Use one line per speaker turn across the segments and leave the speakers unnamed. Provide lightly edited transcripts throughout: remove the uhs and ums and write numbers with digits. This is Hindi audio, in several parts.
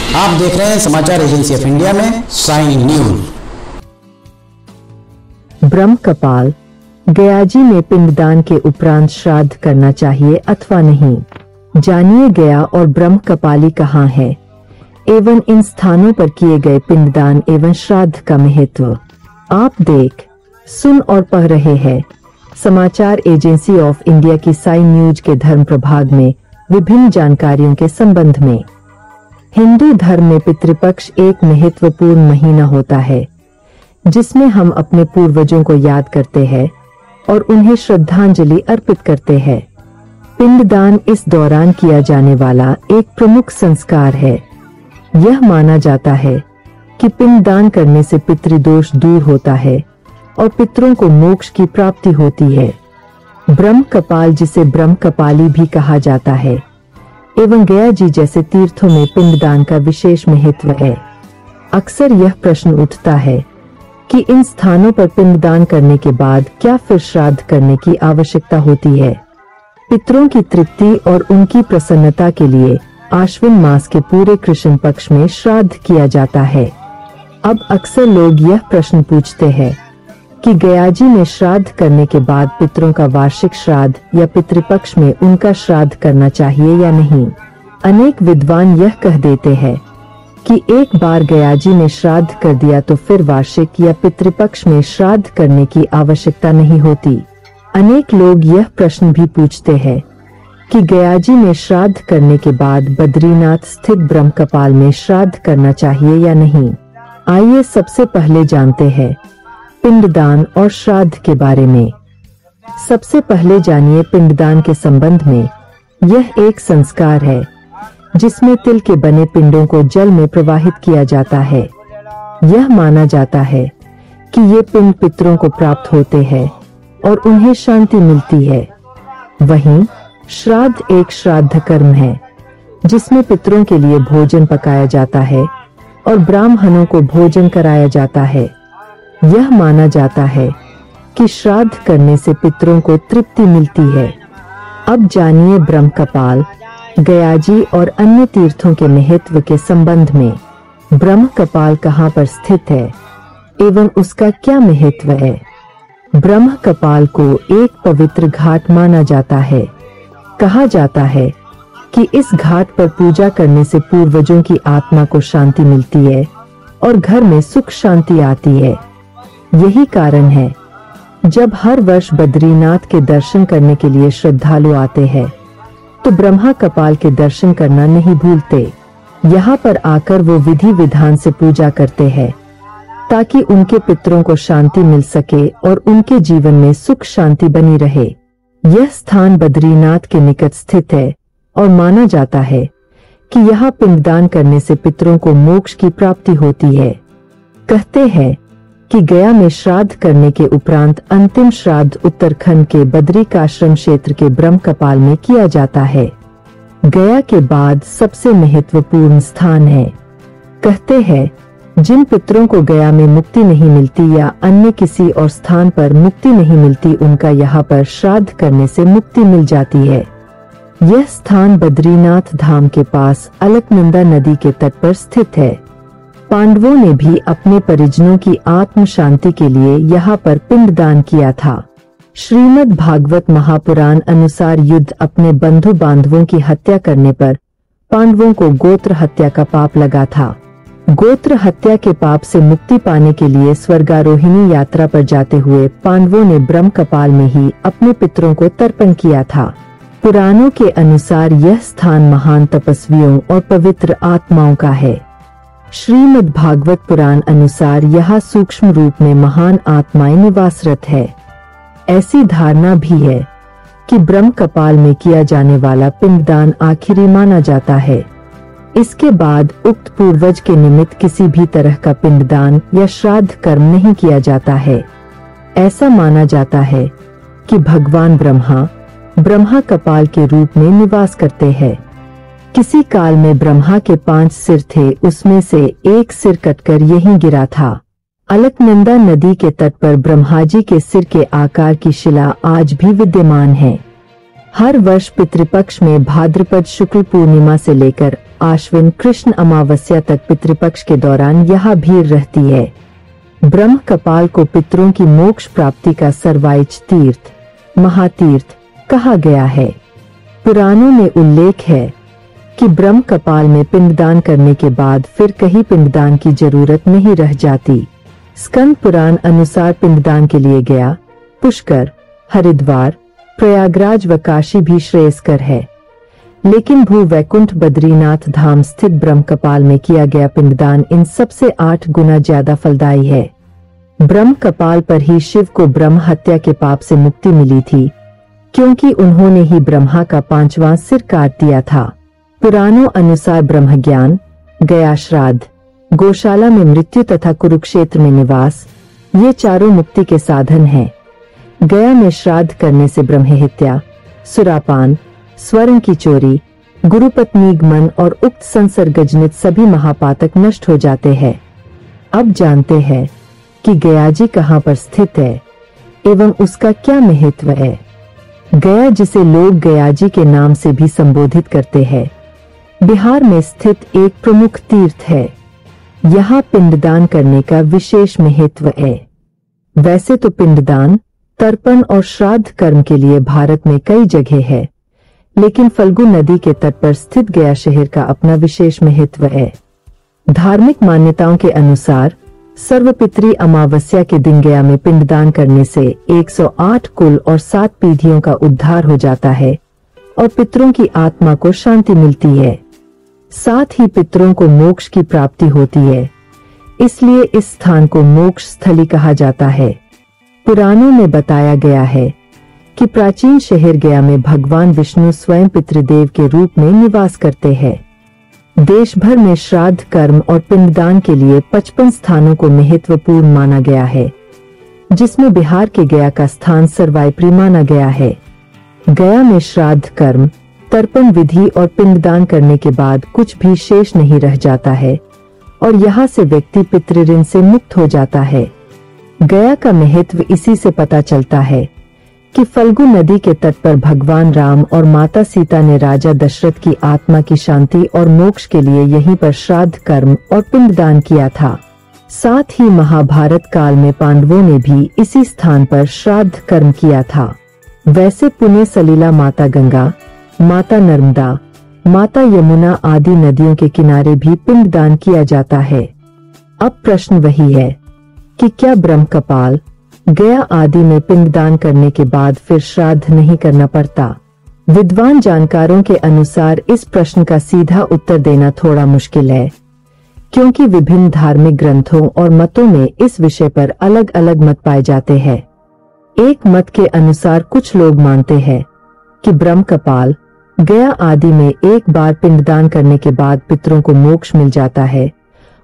आप देख रहे हैं समाचार एजेंसी ऑफ इंडिया में साइन न्यूज।
ब्रह्म कपाल, गयाजी में पिंडदान के उपरांत श्राद्ध करना चाहिए अथवा नहीं, जानिए गया और ब्रह्म कपाली कहाँ है एवं इन स्थानों पर किए गए पिंडदान एवं श्राद्ध का महत्व। आप देख, सुन और पढ़ रहे हैं समाचार एजेंसी ऑफ इंडिया की साइन न्यूज के धर्म प्रभाग में विभिन्न जानकारियों के संबंध में। हिंदू धर्म में पितृपक्ष एक महत्वपूर्ण महीना होता है जिसमें हम अपने पूर्वजों को याद करते हैं और उन्हें श्रद्धांजलि अर्पित करते हैं। पिंडदान इस दौरान किया जाने वाला एक प्रमुख संस्कार है। यह माना जाता है कि पिंडदान करने से पितृदोष दूर होता है और पितरों को मोक्ष की प्राप्ति होती है। ब्रह्म कपाल, जिसे ब्रह्म कपाली भी कहा जाता है, एवं गया जी जैसे तीर्थों में पिंडदान का विशेष महत्व है। अक्सर यह प्रश्न उठता है कि इन स्थानों पर पिंडदान करने के बाद क्या फिर श्राद्ध करने की आवश्यकता होती है। पितरों की तृप्ति और उनकी प्रसन्नता के लिए आश्विन मास के पूरे कृष्ण पक्ष में श्राद्ध किया जाता है। अब अक्सर लोग यह प्रश्न पूछते हैं कि गयाजी में श्राद्ध करने के बाद पितरों का वार्षिक श्राद्ध या पितृपक्ष में उनका श्राद्ध करना चाहिए या नहीं। अनेक विद्वान यह कह देते हैं कि एक बार गयाजी में श्राद्ध कर दिया तो फिर वार्षिक या पितृपक्ष में श्राद्ध करने की आवश्यकता नहीं होती। अनेक लोग यह प्रश्न भी पूछते हैं कि गयाजी में श्राद्ध करने के बाद बद्रीनाथ स्थित ब्रह्म कपाल में श्राद्ध करना चाहिए या नहीं। आइए सबसे पहले जानते हैं पिंडदान और श्राद्ध के बारे में। सबसे पहले जानिए पिंडदान के संबंध में। यह एक संस्कार है जिसमें तिल के बने पिंडों को जल में प्रवाहित किया जाता है। यह माना जाता है कि ये पिंड पितरों को प्राप्त होते हैं और उन्हें शांति मिलती है। वहीं श्राद्ध एक श्राद्ध कर्म है जिसमें पितरों के लिए भोजन पकाया जाता है और ब्राह्मणों को भोजन कराया जाता है। यह माना जाता है कि श्राद्ध करने से पितरों को तृप्ति मिलती है। अब जानिए ब्रह्म कपाल, गयाजी और अन्य तीर्थों के महत्व के संबंध में। ब्रह्म कपाल कहाँ पर स्थित है एवं उसका क्या महत्व है। ब्रह्म कपाल को एक पवित्र घाट माना जाता है। कहा जाता है कि इस घाट पर पूजा करने से पूर्वजों की आत्मा को शांति मिलती है और घर में सुख शांति आती है। यही कारण है जब हर वर्ष बद्रीनाथ के दर्शन करने के लिए श्रद्धालु आते हैं तो ब्रह्मा कपाल के दर्शन करना नहीं भूलते। यहाँ पर आकर वो विधि विधान से पूजा करते हैं ताकि उनके पितरों को शांति मिल सके और उनके जीवन में सुख शांति बनी रहे। यह स्थान बद्रीनाथ के निकट स्थित है और माना जाता है कि यहाँ पिंडदान करने से पितरों को मोक्ष की प्राप्ति होती है। कहते हैं कि गया में श्राद्ध करने के उपरांत अंतिम श्राद्ध उत्तराखंड के बद्रिकाश्रम क्षेत्र के ब्रह्म कपाल में किया जाता है। गया के बाद सबसे महत्वपूर्ण स्थान है। कहते हैं जिन पितरों को गया में मुक्ति नहीं मिलती या अन्य किसी और स्थान पर मुक्ति नहीं मिलती, उनका यहाँ पर श्राद्ध करने से मुक्ति मिल जाती है। यह स्थान बद्रीनाथ धाम के पास अलकनंदा नदी के तट पर स्थित है। पांडवों ने भी अपने परिजनों की आत्म शांति के लिए यहाँ पर पिंडदान किया था। श्रीमद् भागवत महापुराण अनुसार युद्ध अपने बंधु बांधवों की हत्या करने पर पांडवों को गोत्र हत्या का पाप लगा था। गोत्र हत्या के पाप से मुक्ति पाने के लिए स्वर्गारोहिणी यात्रा पर जाते हुए पांडवों ने ब्रह्म कपाल में ही अपने पितरों को तर्पण किया था। पुराणों के अनुसार यह स्थान महान तपस्वियों और पवित्र आत्माओं का है। श्रीमद् भागवत पुराण अनुसार यहाँ सूक्ष्म रूप में महान आत्माएं निवासरत है। ऐसी धारणा भी है कि ब्रह्म कपाल में किया जाने वाला पिंडदान आखिरी माना जाता है। इसके बाद उक्त पूर्वज के निमित्त किसी भी तरह का पिंडदान या श्राद्ध कर्म नहीं किया जाता है। ऐसा माना जाता है कि भगवान ब्रह्मा कपाल के रूप में निवास करते हैं। किसी काल में ब्रह्मा के 5 सिर थे, उसमें से एक सिर कटकर यहीं गिरा था। अलकनंदा नदी के तट पर ब्रह्मा जी के सिर के आकार की शिला आज भी विद्यमान है। हर वर्ष पितृपक्ष में भाद्रपद शुक्ल पूर्णिमा से लेकर आश्विन कृष्ण अमावस्या तक पितृपक्ष के दौरान यहाँ भीड़ रहती है। ब्रह्म कपाल को पितरों की मोक्ष प्राप्ति का सर्वोच्च तीर्थ, महातीर्थ कहा गया है। पुराणों में उल्लेख है कि ब्रह्म कपाल में पिंडदान करने के बाद फिर कहीं पिंडदान की जरूरत नहीं रह जाती। स्कंद पुराण अनुसार पिंडदान के लिए गया, पुष्कर, हरिद्वार, प्रयागराज व काशी भी श्रेयस्कर है, लेकिन भू वैकुंठ बद्रीनाथ धाम स्थित ब्रह्म कपाल में किया गया पिंडदान इन सबसे 8 गुना ज्यादा फलदायी है। ब्रह्म कपाल पर ही शिव को ब्रह्म हत्या के पाप से मुक्ति मिली थी, क्योंकि उन्होंने ही ब्रह्मा का 5वां सिर काट दिया था। पुराणों अनुसार ब्रह्म ज्ञान, गया श्राद्ध, गौशाला में मृत्यु तथा कुरुक्षेत्र में निवास, ये चारों मुक्ति के साधन हैं। गया में श्राद्ध करने से ब्रह्म हत्या, सुरापान, स्वर्ण की चोरी, गुरुपत्नीगमन और उक्त संसर्गजनित सभी महापातक नष्ट हो जाते हैं। अब जानते हैं कि गयाजी कहाँ पर स्थित है एवं उसका क्या महत्व है। गया, जिसे लोग गयाजी के नाम से भी संबोधित करते हैं, बिहार में स्थित एक प्रमुख तीर्थ है। यहाँ पिंडदान करने का विशेष महत्व है। वैसे तो पिंडदान, तर्पण और श्राद्ध कर्म के लिए भारत में कई जगह है, लेकिन फल्गु नदी के तट पर स्थित गया शहर का अपना विशेष महत्व है। धार्मिक मान्यताओं के अनुसार सर्वपितरी अमावस्या के दिन गया में पिंडदान करने से 108 कुल और 7 पीढ़ियों का उद्धार हो जाता है और पितरों की आत्मा को शांति मिलती है। साथ ही पितरों को मोक्ष की प्राप्ति होती है, इसलिए इस स्थान को मोक्ष स्थली कहा जाता है। पुराणों में बताया गया है कि प्राचीन शहर गया में भगवान विष्णु स्वयं पितृदेव के रूप में निवास करते हैं। देश भर में श्राद्ध कर्म और पिंडदान के लिए 55 स्थानों को महत्वपूर्ण माना गया है, जिसमें बिहार के गया का स्थान सर्वोपरि माना गया है। गया में श्राद्ध कर्म, तर्पण विधि और पिंडदान करने के बाद कुछ भी शेष नहीं रह जाता है और यहाँ से व्यक्ति पितृऋण से मुक्त हो जाता है। गया का महत्व इसी से पता चलता है कि फल्गु नदी के तट पर भगवान राम और माता सीता ने राजा दशरथ की आत्मा की शांति और मोक्ष के लिए यहीं पर श्राद्ध कर्म और पिंडदान किया था। साथ ही महाभारत काल में पांडवों ने भी इसी स्थान पर श्राद्ध कर्म किया था। वैसे पुण्य सलीला माता गंगा, माता नर्मदा, माता यमुना आदि नदियों के किनारे भी पिंडदान किया जाता है। अब प्रश्न वही है कि क्या ब्रह्म कपाल, गया आदि में पिंडदान करने के बाद फिर श्राद्ध नहीं करना पड़ता? विद्वान जानकारों के अनुसार इस प्रश्न का सीधा उत्तर देना थोड़ा मुश्किल है, क्योंकि विभिन्न धार्मिक ग्रंथों और मतों में इस विषय पर अलग अलग मत पाए जाते हैं। एक मत के अनुसार कुछ लोग मानते हैं कि ब्रह्म कपाल, गया आदि में एक बार पिंडदान करने के बाद पितरों को मोक्ष मिल जाता है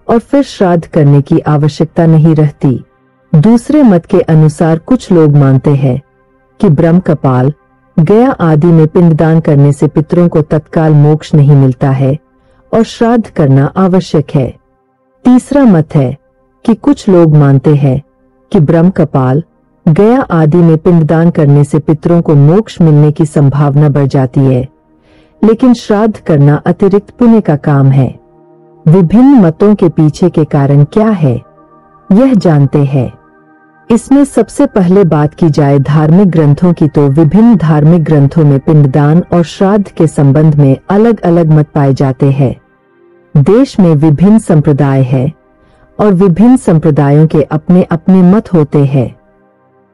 और फिर श्राद्ध करने की आवश्यकता नहीं रहती। दूसरे मत के अनुसार कुछ लोग मानते हैं कि ब्रह्म कपाल, गया आदि में पिंडदान करने से पितरों को तत्काल मोक्ष नहीं मिलता है और श्राद्ध करना आवश्यक है। तीसरा मत है कि कुछ लोग मानते हैं कि ब्रह्म कपाल, गया आदि में पिंडदान करने से पितरों को मोक्ष मिलने की संभावना बढ़ जाती है, लेकिन श्राद्ध करना अतिरिक्त पुण्य का काम है। विभिन्न मतों के पीछे के कारण क्या है, यह जानते हैं। इसमें सबसे पहले बात की जाए धार्मिक ग्रंथों की, तो विभिन्न धार्मिक ग्रंथों में पिंडदान और श्राद्ध के संबंध में अलग अलग मत पाए जाते हैं। देश में विभिन्न संप्रदाय है और विभिन्न संप्रदायों के अपने अपने मत होते हैं।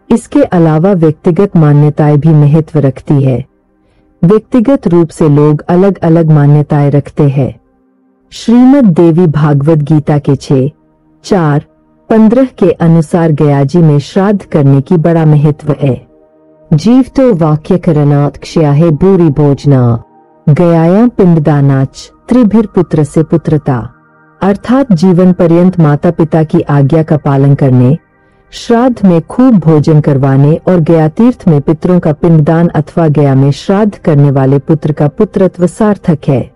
इसके अलावा व्यक्तिगत मान्यताएं भी महत्व रखती है। व्यक्तिगत रूप से लोग अलग अलग मान्यताएं रखते हैं। श्रीमद् देवी भागवत गीता के 6:4-15 के अनुसार गयाजी में श्राद्ध करने की बड़ा महत्व है। जीवतो वाक्य करणात् क्षयाहे भूरि भोजना, गयायां पिंडदानाच त्रिभिर पुत्र से पुत्रता। अर्थात जीवन पर्यंत माता पिता की आज्ञा का पालन करने, श्राद्ध में खूब भोजन करवाने और गया तीर्थ में पितरों का पिंडदान अथवा गया में श्राद्ध करने वाले पुत्र का पुत्रत्व सार्थक है।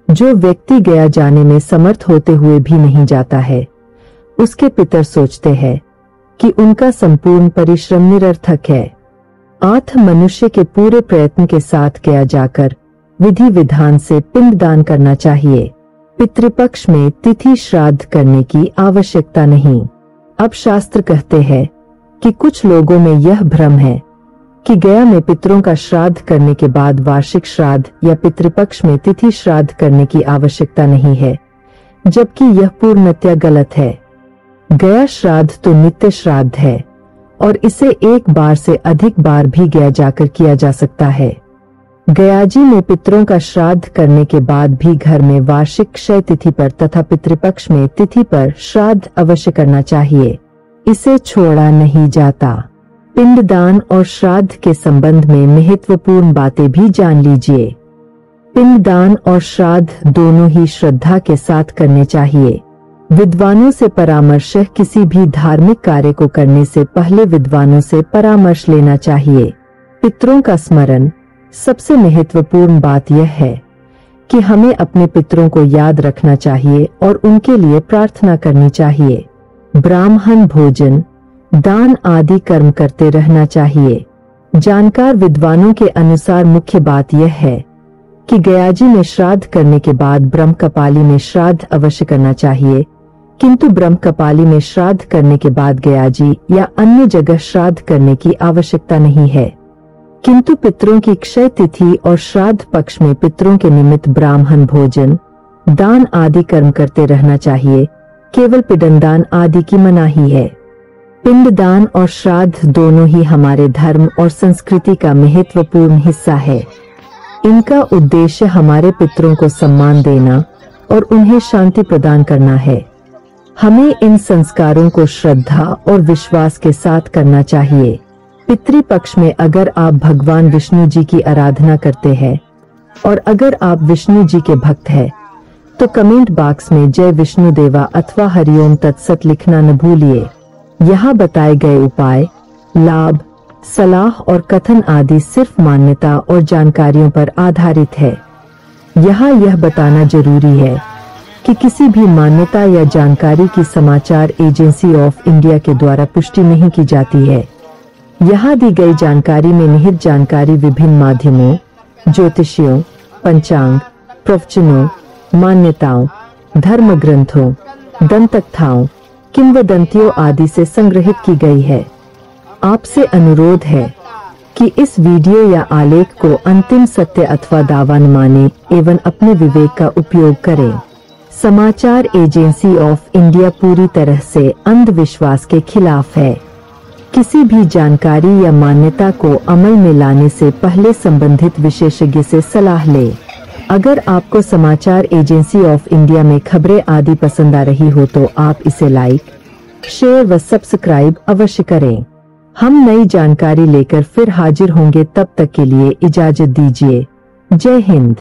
जो व्यक्ति गया जाने में समर्थ होते हुए भी नहीं जाता है, उसके पितर सोचते हैं कि उनका संपूर्ण परिश्रम निरर्थक है। आठ मनुष्य के पूरे प्रयत्न के साथ गया जाकर विधि विधान से पिंडदान करना चाहिए। पितृपक्ष में तिथि श्राद्ध करने की आवश्यकता नहीं। अब शास्त्र कहते हैं कि कुछ लोगों में यह भ्रम है कि गया में पितरों का श्राद्ध करने के बाद वार्षिक श्राद्ध या पितृपक्ष में तिथि श्राद्ध करने की आवश्यकता नहीं है, जबकि यह पूर्णतया गलत है। गया श्राद्ध तो नित्य श्राद्ध है और इसे एक बार से अधिक बार भी गया जाकर किया जा सकता है। गयाजी में पितरों का श्राद्ध करने के बाद भी घर में वार्षिक क्षय तिथि पर तथा पितृपक्ष में तिथि पर श्राद्ध अवश्य करना चाहिए। इसे छोड़ा नहीं जाता। पिंडदान और श्राद्ध के संबंध में महत्वपूर्ण बातें भी जान लीजिए। पिंडदान और श्राद्ध दोनों ही श्रद्धा के साथ करने चाहिए। विद्वानों से परामर्श। किसी भी धार्मिक कार्य को करने से पहले विद्वानों से परामर्श लेना चाहिए। पितरों का स्मरण। सबसे महत्वपूर्ण बात यह है कि हमें अपने पितरों को याद रखना चाहिए और उनके लिए प्रार्थना करनी चाहिए। ब्राह्मण भोजन, दान आदि कर्म करते रहना चाहिए। जानकार विद्वानों के अनुसार मुख्य बात यह है कि गयाजी में श्राद्ध करने के बाद ब्रह्मकपाली में श्राद्ध अवश्य करना चाहिए, किंतु ब्रह्मकपाली में श्राद्ध करने के बाद गयाजी या अन्य जगह श्राद्ध करने की आवश्यकता नहीं है। किंतु पितरों की क्षय तिथि और श्राद्ध पक्ष में पितरों के निमित्त ब्राह्मण भोजन, दान आदि कर्म करते रहना चाहिए। केवल पिंडदान आदि की मनाही है। पिंडदान और श्राद्ध दोनों ही हमारे धर्म और संस्कृति का महत्वपूर्ण हिस्सा है। इनका उद्देश्य हमारे पितरों को सम्मान देना और उन्हें शांति प्रदान करना है। हमें इन संस्कारों को श्रद्धा और विश्वास के साथ करना चाहिए। पितृपक्ष में अगर आप भगवान विष्णु जी की आराधना करते हैं और अगर आप विष्णु जी के भक्त हैं, तो कमेंट बॉक्स में जय विष्णु देवा अथवा हरिओम तत्सत लिखना न भूलिए। यहाँ बताए गए उपाय, लाभ, सलाह और कथन आदि सिर्फ मान्यता और जानकारियों पर आधारित है। यहाँ यह बताना जरूरी है कि किसी भी मान्यता या जानकारी की समाचार एजेंसी ऑफ इंडिया के द्वारा पुष्टि नहीं की जाती है। यहाँ दी गई जानकारी में निहित जानकारी विभिन्न माध्यमों, ज्योतिषियों, पंचांग, प्रवचनों, मान्यताओं, धर्म ग्रंथों, दंतकथाओं, किंवदंतियों आदि से संग्रहित की गई है। आपसे अनुरोध है कि इस वीडियो या आलेख को अंतिम सत्य अथवा दावा न माने एवं अपने विवेक का उपयोग करें। समाचार एजेंसी ऑफ इंडिया पूरी तरह से अंधविश्वास के खिलाफ है। किसी भी जानकारी या मान्यता को अमल में लाने से पहले संबंधित विशेषज्ञ से सलाह लें। अगर आपको समाचार एजेंसी ऑफ इंडिया में खबरें आदि पसंद आ रही हो तो आप इसे लाइक, शेयर व सब्सक्राइब अवश्य करें। हम नई जानकारी लेकर फिर हाजिर होंगे, तब तक के लिए इजाजत दीजिए। जय हिंद।